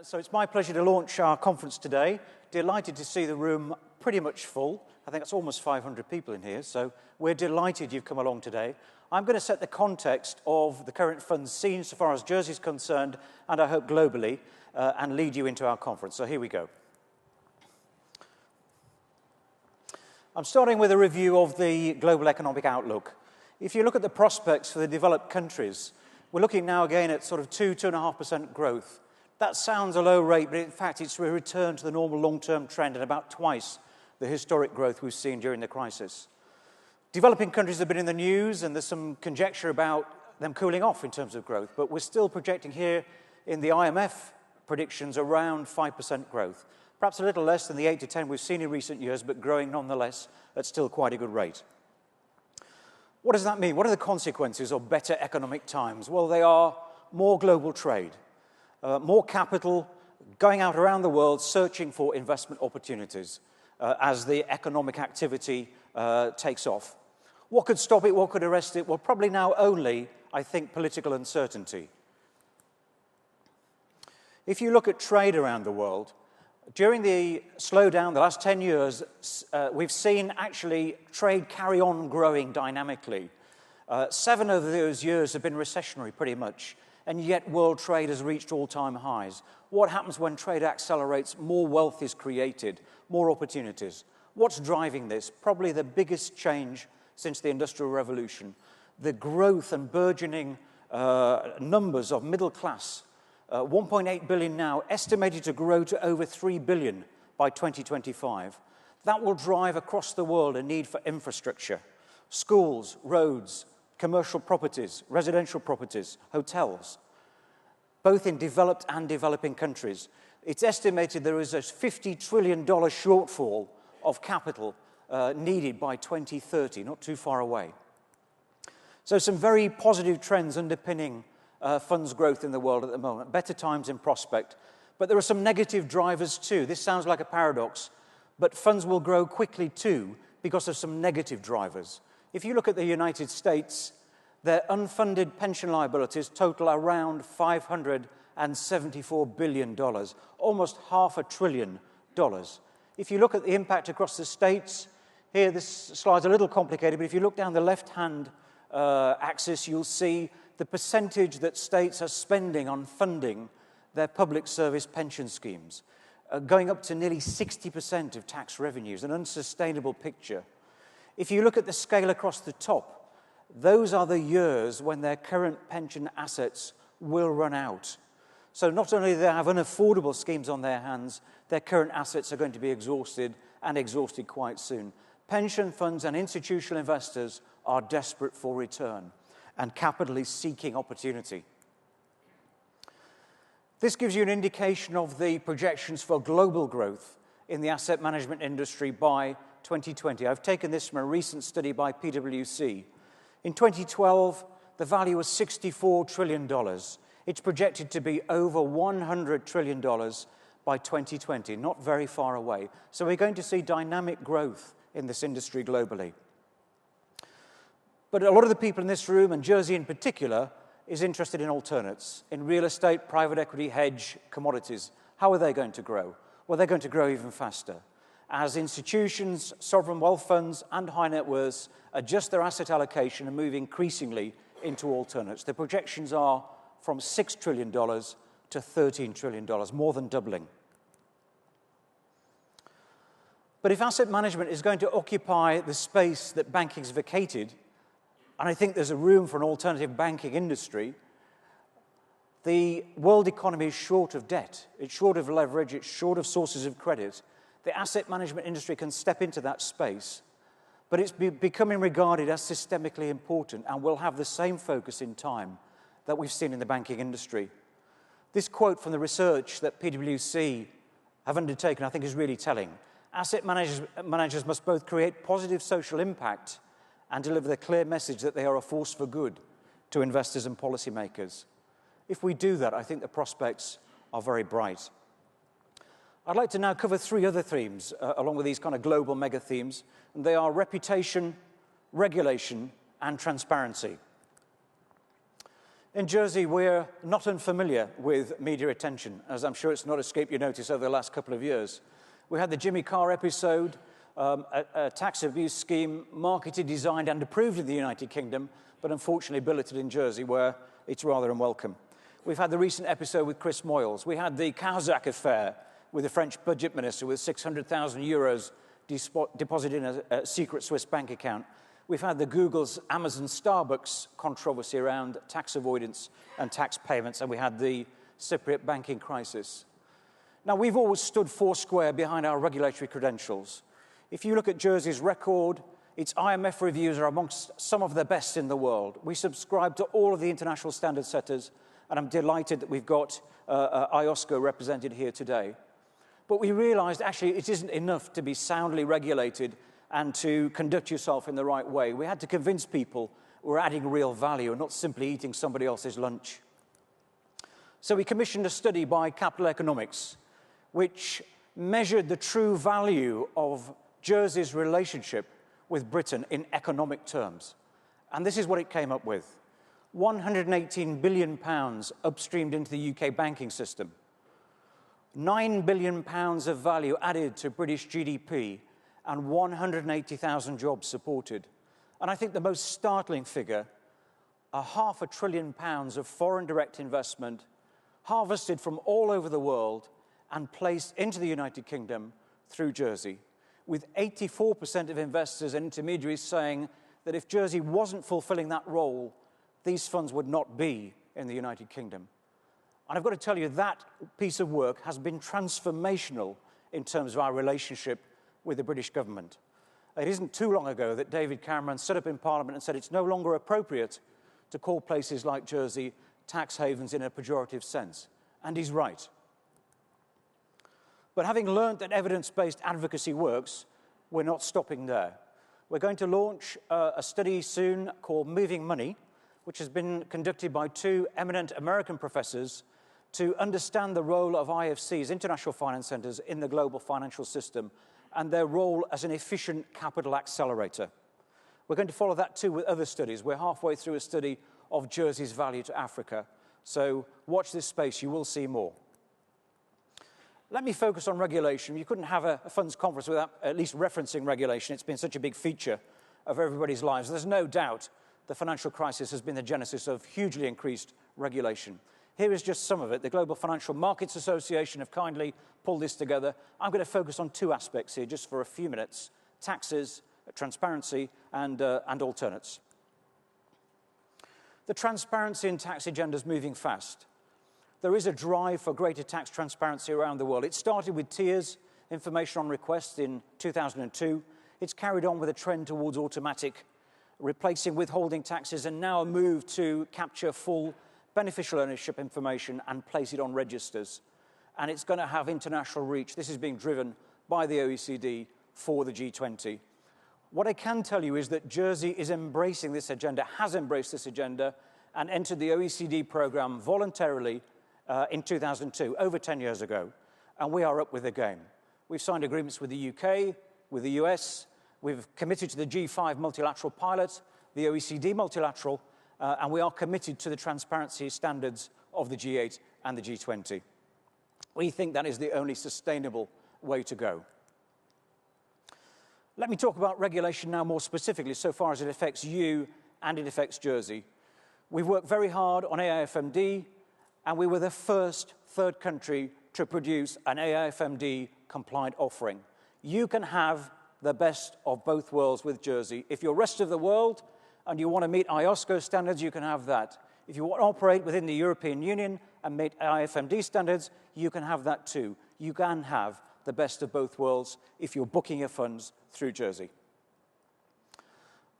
So it's my pleasure to launch our conference today. Delighted to see the room pretty much full. I think it's almost 500 people in here, so we're delighted you've come along today. I'm going to set the context of the current fund scene so far as Jersey's concerned, and I hope globally, and lead you into our conference. So here we go. I'm starting with a review of the global economic outlook. If you look at the prospects for the developed countries, we're looking now again at sort of 2–2.5% growth. That sounds a low rate, but in fact it's a return to the normal long-term trend and about twice the historic growth we've seen during the crisis. Developing countries have been in the news, and there's some conjecture about them cooling off in terms of growth, but we're still projecting here in the IMF predictions around 5% growth. Perhaps a little less than the 8 to 10 we've seen in recent years, but growing nonetheless at still quite a good rate. What does that mean? What are the consequences of better economic times? Well, they are more global trade, more capital going out around the world searching for investment opportunities as the economic activity takes off. What could stop it? What could arrest it? Well, probably now only, I think, political uncertainty. If you look at trade around the world, during the slowdown, the last 10 years, we've seen actually trade carry on growing dynamically. 7 of those years have been recessionary pretty much, and yet world trade has reached all-time highs. What happens when trade accelerates? More wealth is created, more opportunities. What's driving this? Probably the biggest change since the Industrial Revolution. The growth and burgeoning numbers of middle class. 1.8 billion now, estimated to grow to over 3 billion by 2025. That will drive across the world a need for infrastructure. Schools, roads, commercial properties, residential properties, hotels, both in developed and developing countries. It's estimated there is a $50 trillion shortfall of capital needed by 2030, not too far away. So some very positive trends underpinning funds growth in the world at the moment, better times in prospect. But there are some negative drivers too. This sounds like a paradox, but funds will grow quickly too because of some negative drivers. If you look at the United States, their unfunded pension liabilities total around $574 billion, almost $500 billion. If you look at the impact across the states, here this slide's a little complicated, but if you look down the left-hand axis, you'll see the percentage that states are spending on funding their public service pension schemes, going up to nearly 60% of tax revenues, an unsustainable picture. If you look at the scale across the top, those are the years when their current pension assets will run out. So not only do they have unaffordable schemes on their hands, their current assets are going to be exhausted, and exhausted quite soon. Pension funds and institutional investors are desperate for return, and capital is seeking opportunity. This gives you an indication of the projections for global growth in the asset management industry by 2020. I've taken this from a recent study by PwC. In 2012, the value was $64 trillion. It's projected to be over $100 trillion by 2020, not very far away. So we're going to see dynamic growth in this industry globally. But a lot of the people in this room, and Jersey in particular, is interested in alternates, in real estate, private equity, hedge, commodities. How are they going to grow? Well, they're going to grow even faster. As institutions, sovereign wealth funds, and high net worths adjust their asset allocation and move increasingly into alternates. The projections are from $6 trillion to $13 trillion, more than doubling. But if asset management is going to occupy the space that banking's vacated, and I think there's a room for an alternative banking industry, the world economy is short of debt, it's short of leverage, it's short of sources of credit. The asset management industry can step into that space, but it's becoming regarded as systemically important and will have the same focus in time that we've seen in the banking industry. This quote from the research that PwC have undertaken, I think, is really telling. Asset managers must both create positive social impact and deliver the clear message that they are a force for good to investors and policymakers. If we do that, I think the prospects are very bright. I'd like to now cover 3 other themes, along with these kind of global mega themes, and they are reputation, regulation, and transparency. In Jersey, we're not unfamiliar with media attention, as I'm sure it's not escaped your notice over the last couple of years. We had the Jimmy Carr episode, a tax abuse scheme marketed, designed and approved in the United Kingdom, but unfortunately billeted in Jersey, where it's rather unwelcome. We've had the recent episode with Chris Moyles. We had the Kazakh affair with the French budget minister with 600,000 euros deposited in a secret Swiss bank account. We've had the Google's Amazon Starbucks controversy around tax avoidance and tax payments, and we had the Cypriot banking crisis. Now, we've always stood foursquare behind our regulatory credentials. If you look at Jersey's record, its IMF reviews are amongst some of the best in the world. We subscribe to all of the international standard setters, and I'm delighted that we've got IOSCO represented here today. But we realized, actually, it isn't enough to be soundly regulated and to conduct yourself in the right way. We had to convince people we're adding real value and not simply eating somebody else's lunch. So we commissioned a study by Capital Economics, which measured the true value of Jersey's relationship with Britain in economic terms. And this is what it came up with. £118 billion upstreamed into the UK banking system. £9 billion of value added to British GDP, and 180,000 jobs supported. And I think the most startling figure, £500 billion of foreign direct investment harvested from all over the world and placed into the United Kingdom through Jersey, with 84% of investors and intermediaries saying that if Jersey wasn't fulfilling that role, these funds would not be in the United Kingdom. And I've got to tell you, that piece of work has been transformational in terms of our relationship with the British government. It isn't too long ago that David Cameron stood up in Parliament and said it's no longer appropriate to call places like Jersey tax havens in a pejorative sense. And he's right. But having learned that evidence-based advocacy works, we're not stopping there. We're going to launch a study soon called Moving Money, which has been conducted by two eminent American professors to understand the role of IFCs, international finance centers, in the global financial system, and their role as an efficient capital accelerator. We're going to follow that too with other studies. We're halfway through a study of Jersey's value to Africa. So watch this space, you will see more. Let me focus on regulation. You couldn't have a funds conference without at least referencing regulation. It's been such a big feature of everybody's lives. There's no doubt the financial crisis has been the genesis of hugely increased regulation. Here is just some of it. The Global Financial Markets Association have kindly pulled this together. I'm going to focus on two aspects here just for a few minutes: taxes, transparency, and alternates. The transparency and tax agenda is moving fast. There is a drive for greater tax transparency around the world. It started with tiers, information on request, in 2002. It's carried on with a trend towards automatic, replacing withholding taxes, and now a move to capture full beneficial ownership information and place it on registers. And it's going to have international reach. This is being driven by the OECD for the G20. What I can tell you is that Jersey is embracing this agenda, has embraced this agenda, and entered the OECD program voluntarily in 2002, over 10 years ago. And we are up with the game. We've signed agreements with the UK, with the US. We've committed to the G5 multilateral pilot, the OECD multilateral, and we are committed to the transparency standards of the G8 and the G20. We think that is the only sustainable way to go. Let me talk about regulation now more specifically, so far as it affects you and it affects Jersey. We've worked very hard on AIFMD, and we were the first third country to produce an AIFMD-compliant offering. You can have the best of both worlds with Jersey. If you're rest of the world and you want to meet IOSCO standards, you can have that. If you want to operate within the European Union and meet IFMD standards, you can have that too. You can have the best of both worlds if you're booking your funds through Jersey.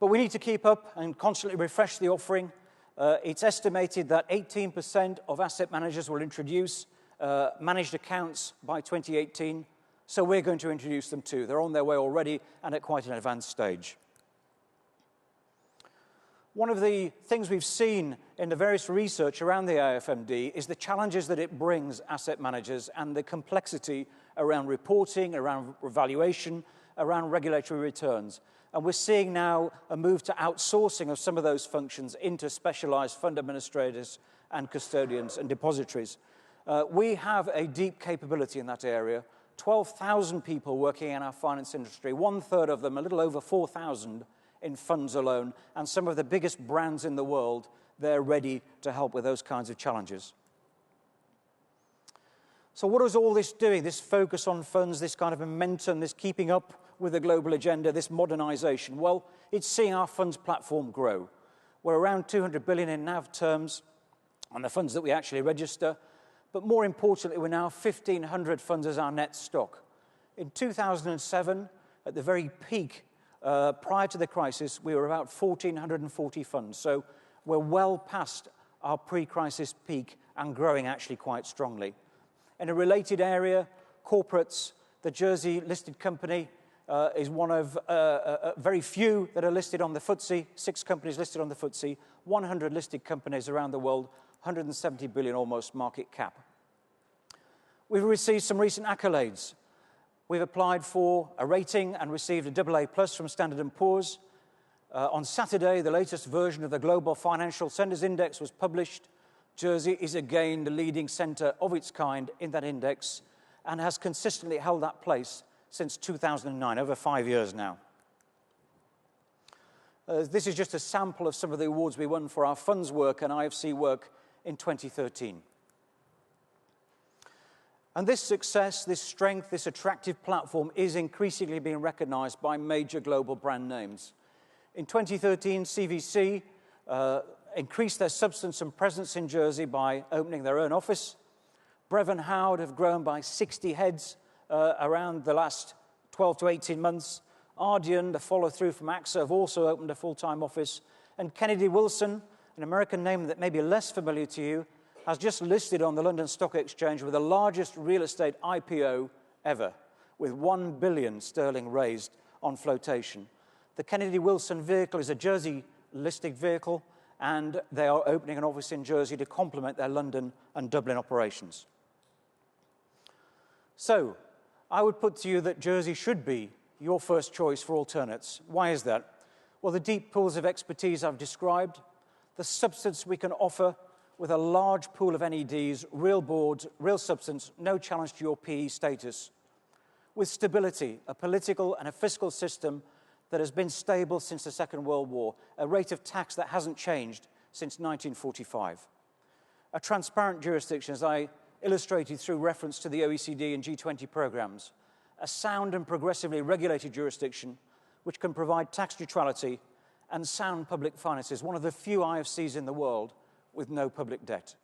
But we need to keep up and constantly refresh the offering. It's estimated that 18% of asset managers will introduce managed accounts by 2018, so we're going to introduce them too. They're on their way already and at quite an advanced stage. One of the things we've seen in the various research around the AIFMD is the challenges that it brings asset managers and the complexity around reporting, around valuation, around regulatory returns. And we're seeing now a move to outsourcing of some of those functions into specialized fund administrators and custodians and depositories. We have a deep capability in that area. 12,000 people working in our finance industry, 1/3 of them, a little over 4,000 in funds alone, and some of the biggest brands in the world, they're ready to help with those kinds of challenges. So what is all this doing, this focus on funds, this kind of momentum, this keeping up with the global agenda, this modernization? Well, it's seeing our funds platform grow. We're around 200 billion in NAV terms on the funds that we actually register, but more importantly, we're now 1,500 funds as our net stock. In 2007, at the very peak, prior to the crisis, we were about 1,440 funds. So we're well past our pre-crisis peak and growing actually quite strongly. In a related area, corporates, the Jersey listed company is one of very few that are listed on the FTSE, 6 companies listed on the FTSE, 100 listed companies around the world, 170 billion almost market cap. We've received some recent accolades. We've applied for a rating and received a AA+ from Standard & Poor's. On Saturday, the latest version of the Global Financial Centers Index was published. Jersey is again the leading center of its kind in that index and has consistently held that place since 2009, over 5 years now. This is just a sample of some of the awards we won for our funds work and IFC work in 2013. And this success, this strength, this attractive platform is increasingly being recognized by major global brand names. In 2013, CVC increased their substance and presence in Jersey by opening their own office. Brevin Howard have grown by 60 heads around the last 12 to 18 months. Ardian, the follow-through from AXA, have also opened a full-time office. And Kennedy Wilson, an American name that may be less familiar to you, has just listed on the London Stock Exchange with the largest real estate IPO ever, with 1 billion sterling raised on flotation. The Kennedy Wilson vehicle is a Jersey-listed vehicle, and they are opening an office in Jersey to complement their London and Dublin operations. So, I would put to you that Jersey should be your first choice for alternates. Why is that? Well, the deep pools of expertise I've described, the substance we can offer with a large pool of NEDs, real boards, real substance, no challenge to your PE status. With stability, a political and a fiscal system that has been stable since the Second World War, a rate of tax that hasn't changed since 1945. A transparent jurisdiction, as I illustrated through reference to the OECD and G20 programs. A sound and progressively regulated jurisdiction which can provide tax neutrality and sound public finances, one of the few IFCs in the world with no public debt.